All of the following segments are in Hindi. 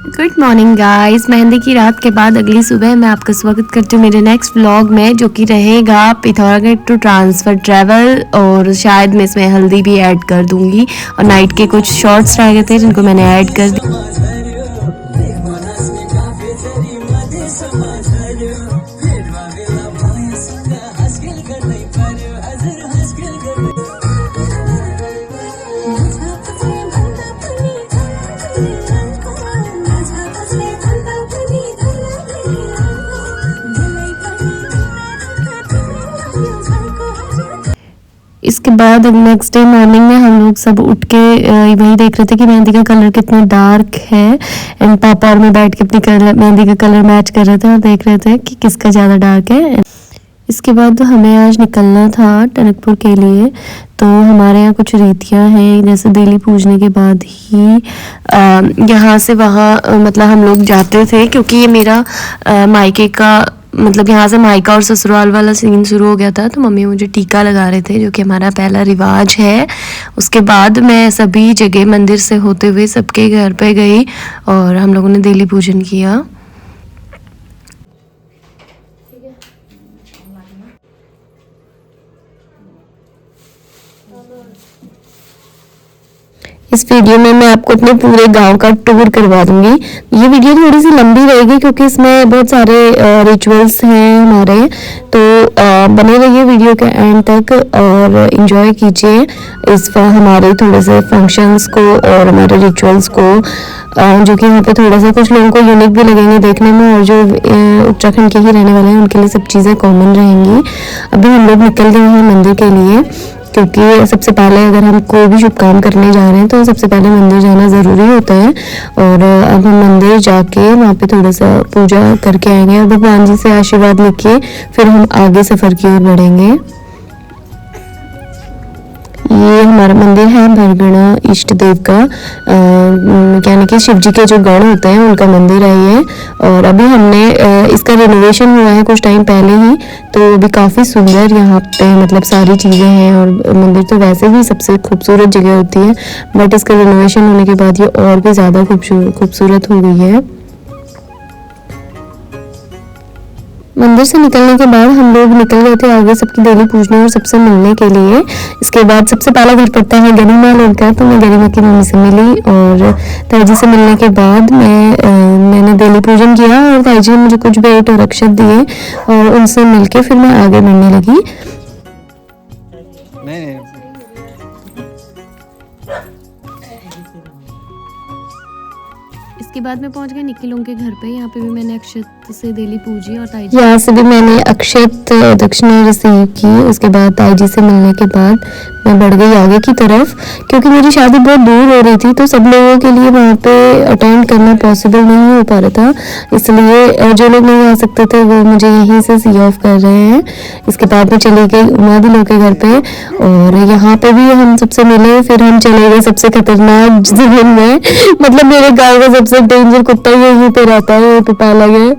Good morning guys. मेहंदी की रात के बाद अगली सुबह मैं आपका स्वागत करती हूँ मेरे नेक्स्ट व्लॉग में, जो कि रहेगा पिथौरागढ़ टू ट्रांसफ़र ट्रैवल। और शायद मैं इसमें हल्दी भी ऐड कर दूंगी और नाइट के कुछ शॉर्ट्स रह गए थे जिनको मैंने ऐड कर दिया। इसके बाद नेक्स्ट डे मॉर्निंग में हम लोग सब उठ के वही देख रहे थे कि मेहंदी का कलर कितना डार्क है। एंड पापा और मैं बैठ के अपनी मेहंदी का कलर मैच कर रहे थे और देख रहे थे कि किसका ज़्यादा डार्क है। इसके बाद हमें आज निकलना था टनकपुर के लिए। तो हमारे यहाँ कुछ रीतियाँ हैं, जैसे डेली पूजने के बाद ही यहाँ से वहाँ मतलब हम लोग जाते थे, क्योंकि ये मेरा मायके का मतलब यहाँ से मायका और ससुराल वाला सीन शुरू हो गया था। तो मम्मी मुझे टीका लगा रहे थे, जो कि हमारा पहला रिवाज है। उसके बाद मैं सभी जगह मंदिर से होते हुए सबके घर पे गई और हम लोगों ने डेली पूजन किया। इस वीडियो में मैं आपको अपने पूरे गांव का टूर करवा दूंगी। ये वीडियो थोड़ी सी लंबी रहेगी क्योंकि इसमें बहुत सारे रिचुअल्स हैं हमारे, तो बने रहिए वीडियो के एंड तक और एंजॉय कीजिए इस हमारे थोड़े से फंक्शंस को और हमारे रिचुअल्स को, जो कि यहाँ पे थोड़ा सा कुछ लोगों को यूनिक भी लगेंगे देखने में, और जो उत्तराखंड के ही रहने वाले हैं उनके लिए सब चीज़ें कॉमन रहेंगी। अभी हम लोग निकल गए हैं मंदिर के लिए, क्योंकि सबसे पहले अगर हम कोई भी शुभ काम करने जा रहे हैं तो सबसे पहले मंदिर जाना ज़रूरी होता है। और अब हम मंदिर जाके वहाँ पे थोड़ा सा पूजा करके आएंगे और भगवान जी से आशीर्वाद लेके फिर हम आगे सफ़र की ओर बढ़ेंगे। ये हमारा मंदिर है भरगना इष्ट देव का, यानी कि शिव जी के जो गण होते हैं उनका मंदिर है ये। और अभी हमने इसका रिनोवेशन हुआ है कुछ टाइम पहले ही, तो अभी काफ़ी सुंदर यहाँ पे मतलब सारी चीज़ें हैं। और मंदिर तो वैसे भी सबसे खूबसूरत जगह होती है, बट इसका रिनोवेशन होने के बाद ये और भी ज़्यादा खूबसूरत हो गई है। मंदिर से निकलने के बाद हम लोग निकल गए थे आगे सबकी डेली पूजने और सबसे मिलने के लिए। इसके बाद सबसे पहला घर पड़ता है गरिमा लोग का, तो मैं गरिमा की मम्मी से मिली और ताई जी से मिलने के बाद मैंने डेली पूजन किया और ताई जी ने मुझे कुछ भेंट और अक्षत दिए और उनसे मिलके फिर मैं आगे बढ़ने लगी। इसके बाद मैं पहुंच गई निक्की लोगों के घर पे। यहाँ पे भी मैंने अक्षत से डेली पूजी और ताई जी यहाँ से भी मैंने अक्षत दक्षिणा रिसीव की। उसके बाद ताई जी से मिलने के बाद मैं बढ़ गई आगे की तरफ, क्योंकि मेरी शादी बहुत दूर हो रही थी तो सब लोगों के लिए वहाँ पे अटेंड करना पॉसिबल नहीं हो पा रहा था, इसलिए जो लोग नहीं आ सकते थे वो मुझे यहीं से सी ऑफ कर रहे हैं। इसके बाद मैं चली गई उमादी लोग के घर पे और यहाँ पे भी हम सबसे मिले। फिर हम चले गए सबसे खतरनाक जमीन में, मतलब मेरे गाँव का सबसे डेंजर कुत्ता यहीं पे रहता है, ये पिपाला है।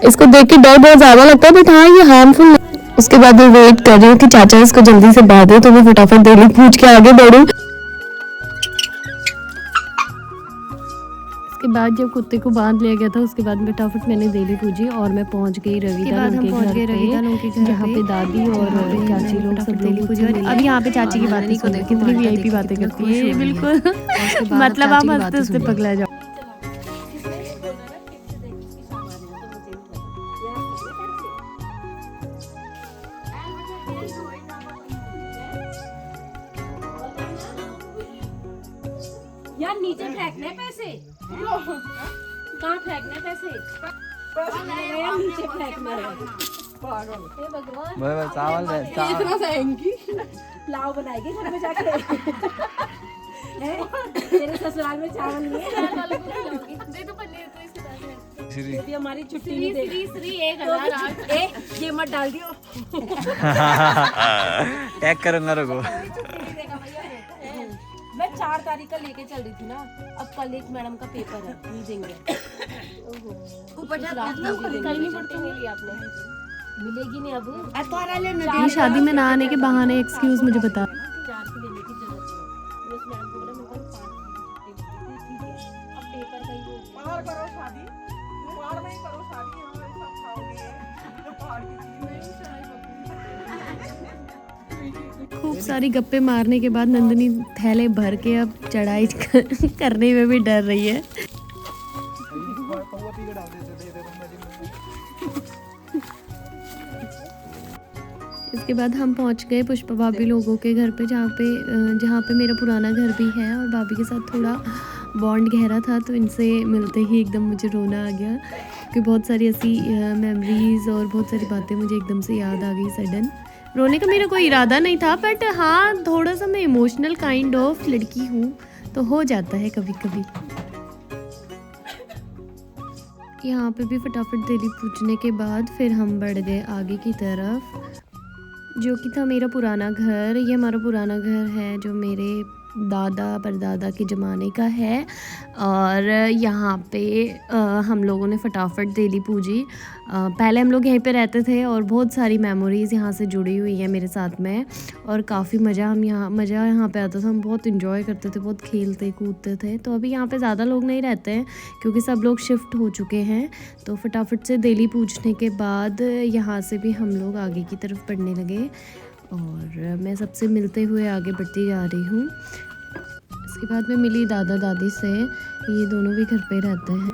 इसको देख के डर बहुत ज्यादा लगता है, बट हाँ ये हार्मफुल। उसके बाद मैं वेट कर रही हूँ कि चाचा इसको जल्दी से बांध दे तो मैं फटाफट डेली पूछ के आगे बढ़ूँ। इसके बाद जब कुत्ते को बांध लिया गया था उसके बाद फटाफट मैंने डेली पूजी और मैं पहुंच गई रविदा लोगों के घर, जहाँ पे दादी और चाची लोग सब डेली पूजी। और अब यहाँ पे चाची की बातें को देखो कितनी वीआईपी बातें करती है बिल्कुल मतलब आप हंसते हंसते पगला जाओ। यार नीचे फेंकने पैसे, कहाँ फेंकने पैसे, नीचे फेंकने भगवान चावल पुलाव बनाएगी घर में जाके तेरे ससुराल में चावल नहीं है, दे दो पनीर तो इसके बाद हमारी छुट्टी नहीं दे। ये मत डाल दियो टैग करूंगा रुको। मैं 4 तारीख का लेके चल रही थी ना, अब कल एक मैडम का पेपर है, नहीं देंगे। कल नहीं पढ़ते मिली आपने, मिलेगी नहीं अब। ये शादी में ना आने के बहाने एक्सक्यूज मुझे बता। 4 की लेने की जरूरत है, उस मैडम को बोला मेरे को 5 की अब पेपर का ही शादी पहाड़ में ही करो शादी, यहाँ सब खाओगे जो पहाड़ की चीज़। खूब सारी गप्पे मारने के बाद नंदिनी थैले भर के अब चढ़ाई करने में भी डर रही है। इसके बाद हम पहुंच गए पुष्पा भाभी लोगों के घर पे, जहाँ पे मेरा पुराना घर भी है और भाभी के साथ थोड़ा बॉन्ड गहरा था। तो इनसे मिलते ही एकदम मुझे रोना आ गया, क्योंकि बहुत सारी ऐसी मेमोरीज़ और बहुत सारी बातें मुझे एकदम से याद आ गई सडन। रोने का मेरा कोई इरादा नहीं था, बट हाँ थोड़ा सा मैं इमोशनल काइंड ऑफ लड़की हूँ, तो हो जाता है कभी कभी। यहाँ पे भी फटाफट देली पूजने के बाद फिर हम बढ़ गए आगे की तरफ, जो कि था मेरा पुराना घर। ये हमारा पुराना घर है जो मेरे दादा परदादा के ज़माने का है। और यहाँ पे हम लोगों ने फटाफट देली पूजी। पहले हम लोग यहीं पे रहते थे और बहुत सारी मेमोरीज़ यहाँ से जुड़ी हुई है मेरे साथ में, और काफ़ी मज़ा यहाँ पे आता था। हम बहुत इन्जॉय करते थे, बहुत खेलते कूदते थे। तो अभी यहाँ पे ज़्यादा लोग नहीं रहते हैं क्योंकि सब लोग शिफ्ट हो चुके हैं। तो फटाफट से देली पूजने के बाद यहाँ से भी हम लोग आगे की तरफ बढ़ने लगे, और मैं सबसे मिलते हुए आगे बढ़ती जा रही हूँ। इसके बाद मैं मिली दादा दादी से, ये दोनों भी घर पे रहते हैं।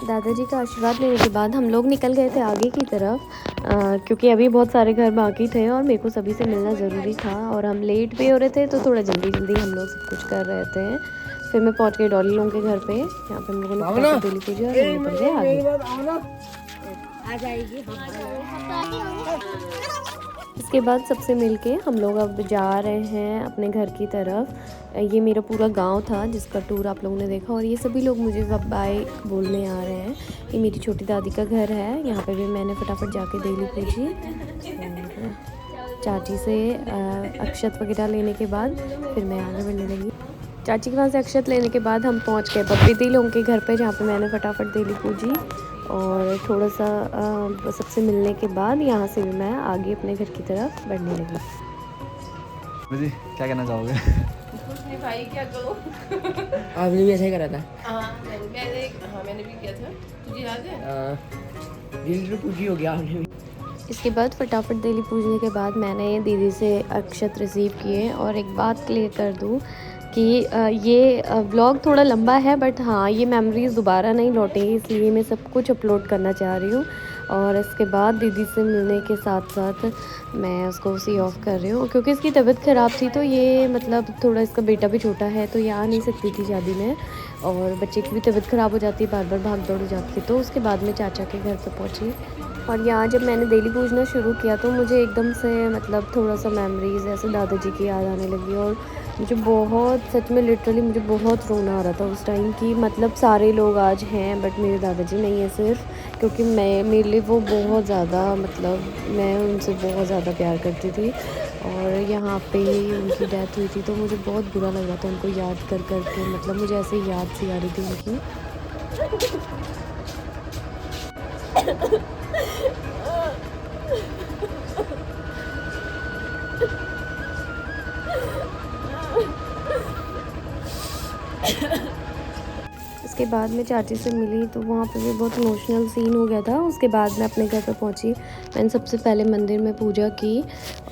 दादाजी का आशीर्वाद लेने के बाद हम लोग निकल गए थे आगे की तरफ, क्योंकि अभी बहुत सारे घर बाकी थे और मेरे को सभी से मिलना ज़रूरी था, और हम लेट भी हो रहे थे, तो थोड़ा जल्दी हम लोग सब कुछ कर रहे थे। फिर मैं पहुंच गई डॉली लोगों के घर पे। यहाँ पे हम लोगों ने डेली पूजा और निकल गए आगे। आ जाएगी। इसके बाद सबसे मिलके हम लोग अब जा रहे हैं अपने घर की तरफ। ये मेरा पूरा गांव था जिसका टूर आप लोगों ने देखा, और ये सभी लोग मुझे अब बाय बोलने आ रहे हैं। ये मेरी छोटी दादी का घर है। यहाँ पे भी मैंने फटाफट जाके देली पूजी और चाची से अक्षत वगैरह लेने के बाद फिर मैं आगे बढ़ने लगी। चाची के पास से अक्षत लेने के बाद हम पहुँच गए बब्बी दी लोगों के घर पर, जहाँ पर मैंने फटाफट देली पूजी और थोड़ा सा सबसे मिलने के बाद यहाँ से भी मैं आगे अपने घर की तरफ बढ़ने लगी। जी क्या कहना चाहोगे? भाई क्या करो। आपने भी ऐसा ही करा था? मैंने भी किया था, तुझे याद है? दिल तो पूजी हो गया आपने भी। इसके बाद फटाफट देली पूजने के बाद मैंने दीदी से अक्षत रिसीव किए। और एक बात क्लियर कर दूँ कि ये ब्लॉग थोड़ा लंबा है, बट हाँ ये मेमोरीज़ दोबारा नहीं लौटेंगी, इसलिए मैं सब कुछ अपलोड करना चाह रही हूँ। और इसके बाद दीदी से मिलने के साथ साथ मैं उसको सी ऑफ कर रही हूँ, क्योंकि इसकी तबीयत ख़राब थी। तो ये मतलब थोड़ा, इसका बेटा भी छोटा है तो ये आ नहीं सकती थी शादी में, और बच्चे की भी तबीयत ख़राब हो जाती है, बार बार भाग दौड़ हो जाती है। तो उसके बाद मैं चाचा के घर पर पहुँची, और यहाँ जब मैंने देली पूजना शुरू किया तो मुझे एकदम से मतलब थोड़ा सा मेमोरीज़ ऐसे दादाजी की याद आने लगी। और मुझे बहुत, सच में लिटरली मुझे बहुत रोना आ रहा था उस टाइम की, मतलब सारे लोग आज हैं बट मेरे दादाजी नहीं है सिर्फ, क्योंकि मेरे लिए वो बहुत ज़्यादा, मतलब मैं उनसे बहुत ज़्यादा प्यार करती थी। और यहाँ पे ही उनकी डेथ हुई थी तो मुझे बहुत बुरा लग रहा था उनको याद कर के, मतलब मुझे ऐसे याद सी आ रही थी उनकी। इसके बाद मैं चाची से मिली तो वहाँ पे भी बहुत इमोशनल सीन हो गया था। उसके बाद मैं अपने घर पे पहुँची। मैंने सबसे पहले मंदिर में पूजा की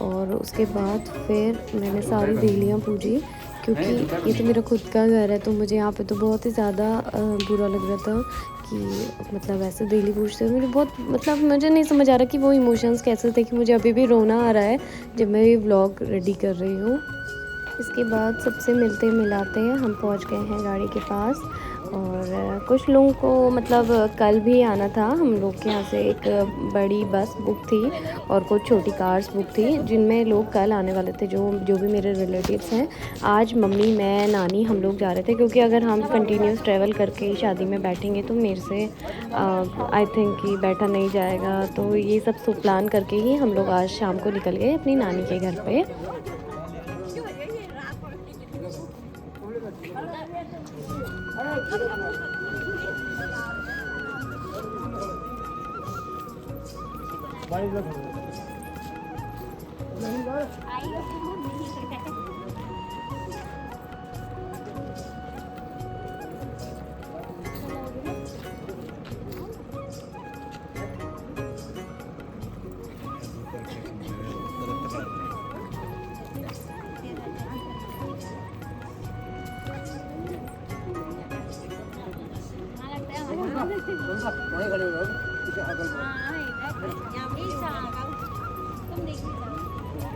और उसके बाद फिर मैंने सारी देलियाँ पूजी, क्योंकि ये तो मेरा खुद का घर है। तो मुझे यहाँ पे तो बहुत ही ज़्यादा बुरा लग रहा था कि मतलब ऐसे देली पूजते हुए मुझे बहुत, मतलब मुझे नहीं समझ आ रहा कि वो इमोशंस कैसे थे कि मुझे अभी भी रोना आ रहा है जब मैं ये व्लॉग रेडी कर रही हूँ। इसके बाद सबसे मिलते मिलाते हम पहुँच गए हैं गाड़ी के पास। और कुछ लोगों को मतलब कल भी आना था। हम लोग के यहाँ से एक बड़ी बस बुक थी और कुछ छोटी कार्स बुक थी जिनमें लोग कल आने वाले थे, जो भी मेरे रिलेटिव्स हैं। आज मम्मी, मैं, नानी हम लोग जा रहे थे, क्योंकि अगर हम कंटिन्यूस ट्रैवल करके शादी में बैठेंगे तो मेरे से आई थिंक कि बैठा नहीं जाएगा। तो ये सब प्लान करके ही हम लोग आज शाम को निकल गए अपनी नानी के घर पे।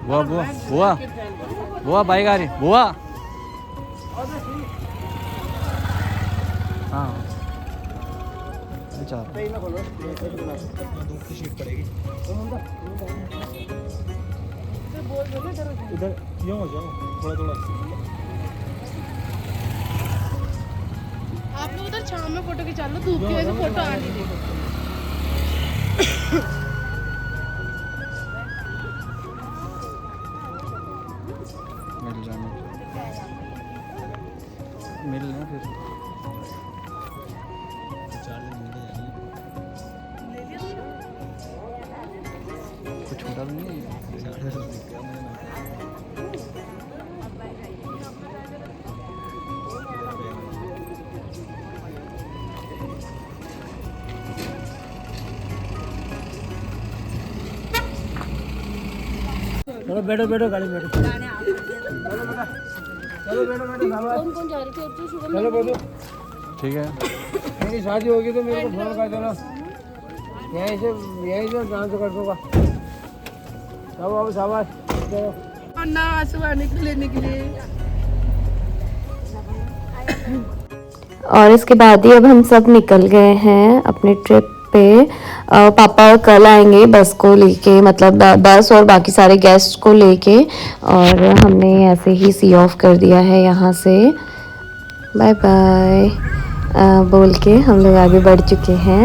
बुआ बुआ बुआ बुआ बाइक आ रही बुआ। हाँ बेचारा इधर यूं हो जाओ थोड़ा थोड़ा। आप लोग उधर शाम में फोटो खिंचा लो, धूप की वजह से फोटो आ नहीं रही। मिल लेना फिर। कुछ छोटा तो नहीं है। चलो बैठो बैठो गाड़ी में बैठो। चलो बैठो बैठो कौन कौन जा रहे थे? अर्जुन, शुभम, चलो बैठो। ठीक है। मेरी शादी होगी तो मेरे को फोन कर देना, यहीं से डांस कर दूंगा। शाबाश चलो। और ना आंसू आने के लेने के लिए। और इसके बाद ही अब हम सब निकल गए हैं अपने ट्रिप पे। पापा कल आएंगे बस को लेके, मतलब बस और बाकी सारे गेस्ट को लेके। और हमने ऐसे ही सी ऑफ कर दिया है यहाँ से, बाय बाय बोल के हम लोग आगे बढ़ चुके हैं।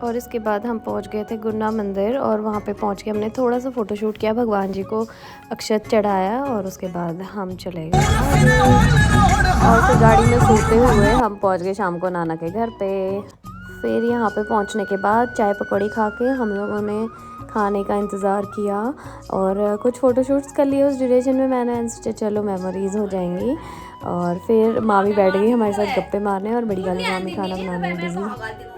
और इसके बाद हम पहुंच गए थे गुरना मंदिर, और वहाँ पे पहुंच के हमने थोड़ा सा फ़ोटोशूट किया, भगवान जी को अक्षत चढ़ाया, और उसके बाद हम चले गए। और फिर गाड़ी में सोते हुए हम पहुंच गए शाम को नाना के घर पे। फिर यहाँ पे पहुंचने के बाद चाय पकौड़ी खा के हम लोगों ने खाने का इंतज़ार किया और कुछ फ़ोटोशूट्स कर लिए उस ड्यूरेशन में। मैंने सोचा चलो मेमोरीज़ हो जाएंगी। और फिर मामी बैठ गई हमारे साथ गप्पे मारने, और बड़ी वाली मामी खाना बनाने में बिजी।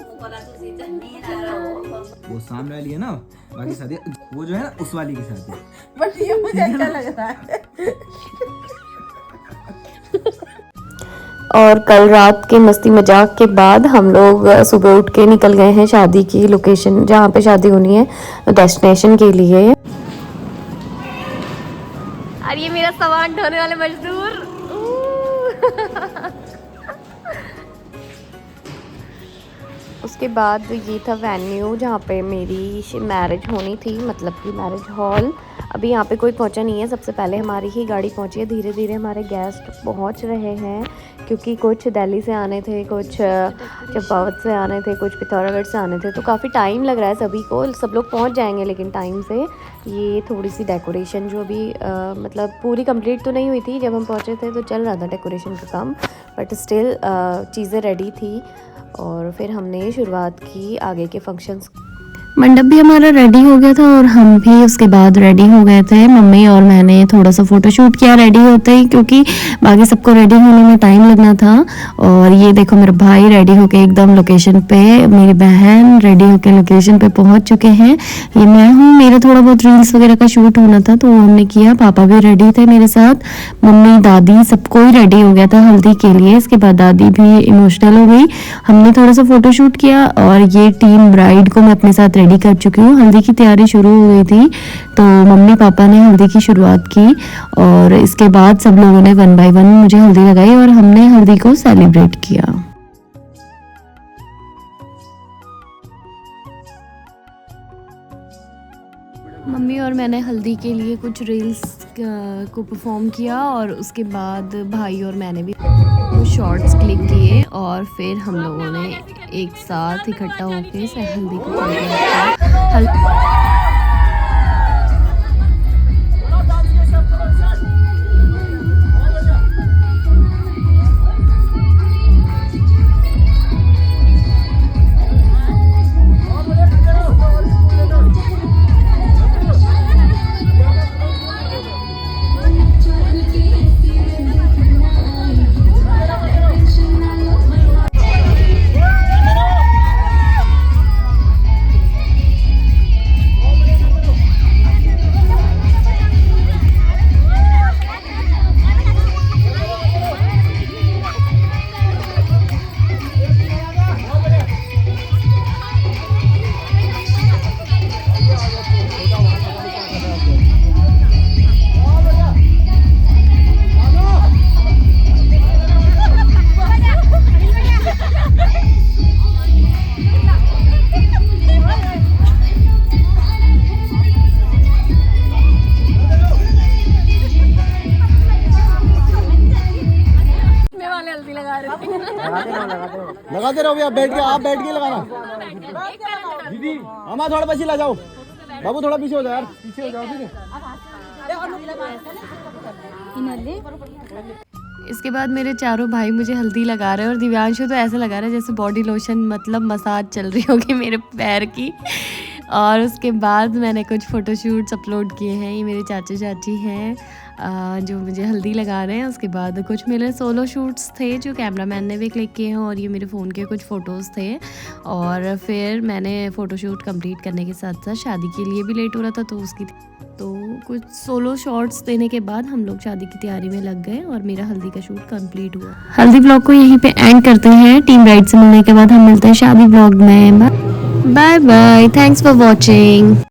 वो सामने वाली है ना, बाकी शादी वो जो है ना उस वाली की शादी। बट ये मुझे अच्छा लग रहा है। और कल रात के मस्ती मजाक के बाद हम लोग सुबह उठ के निकल गए हैं शादी की लोकेशन, जहाँ पे शादी होनी है, डेस्टिनेशन के लिए। और ये मेरा सामान ढोने वाले मजदूर। उसके बाद ये था वेन्यू जहाँ पे मेरी मैरिज होनी थी, मतलब कि मैरिज हॉल। अभी यहाँ पे कोई पहुँचा नहीं है, सबसे पहले हमारी ही गाड़ी पहुँची है। धीरे धीरे हमारे गेस्ट पहुँच रहे हैं, क्योंकि कुछ दिल्ली से आने थे, कुछ चंपावत से आने थे, कुछ पिथौरागढ़ से आने थे, तो काफ़ी टाइम लग रहा है सभी को। सब लोग पहुँच जाएंगे लेकिन टाइम से। ये थोड़ी सी डेकोरेशन जो अभी मतलब पूरी कंप्लीट तो नहीं हुई थी, जब हम पहुँचे थे तो चल रहा था डेकोरेशन का काम, बट स्टिल चीज़ें रेडी थी। और फिर हमने शुरुआत की आगे के फंक्शंस। मंडप भी हमारा रेडी हो गया था और हम भी उसके बाद रेडी हो गए थे। मम्मी और मैंने थोड़ा सा फ़ोटोशूट किया रेडी होते ही, क्योंकि बाकी सबको रेडी होने में टाइम लगना था। और ये देखो मेरा भाई रेडी होके एकदम लोकेशन पे, मेरी बहन रेडी होके लोकेशन पे पहुंच चुके हैं। ये मैं हूँ, मेरा थोड़ा बहुत रील्स वगैरह का शूट होना था तो वो हमने किया। पापा भी रेडी थे मेरे साथ, मम्मी दादी सबको ही रेडी हो गया था हल्दी के लिए। इसके बाद दादी भी इमोशनल हो गई, हमने थोड़ा सा फ़ोटोशूट किया। और ये टीम ब्राइड को मैं अपने साथ रेडी कर चुकी हूँ। हल्दी की तैयारी शुरू हो गई थी तो मम्मी पापा ने हल्दी की शुरुआत की, और इसके बाद सब लोगों ने 1 बाय 1 मुझे हल्दी लगाई और हमने हल्दी को सेलिब्रेट किया। मम्मी और मैंने हल्दी के लिए कुछ रील्स को परफॉर्म किया, और उसके बाद भाई और मैंने भी कुछ शॉर्ट्स क्लिक किए, और फिर हम लोगों ने एक साथ इकट्ठा होकर हल्दी को लगाते रहो आप बैठ के लगाना दीदी। अम्मा थोड़ा पीछे ला जाओ, बाबू थोड़ा पीछे हो जाओ यार, पीछे हो जाओ ठीक है। इसके बाद मेरे चारों भाई मुझे हल्दी लगा रहे हैं और दिव्यांशु तो ऐसा लगा रहा है जैसे बॉडी लोशन मतलब मसाज चल रही होगी मेरे पैर की। और उसके बाद मैंने कुछ फ़ोटोशूट्स अपलोड किए हैं। ये मेरे चाचा चाची हैं जो मुझे हल्दी लगा रहे हैं। उसके बाद कुछ मेरे सोलो शूट्स थे जो कैमरामैन ने भी क्लिक किए हैं और ये मेरे फ़ोन के कुछ फ़ोटोज़ थे। और फिर मैंने फ़ोटोशूट कंप्लीट करने के साथ साथ शादी के लिए भी लेट हो रहा था तो कुछ सोलो शॉट्स देने के बाद हम लोग शादी की तैयारी में लग गए और मेरा हल्दी का शूट कंप्लीट हुआ। हल्दी ब्लॉग को यहीं पे एंड करते हैं। टीम ब्राइड से मिलने के बाद हम मिलते हैं शादी ब्लॉग में। Bye bye, thanks for watching.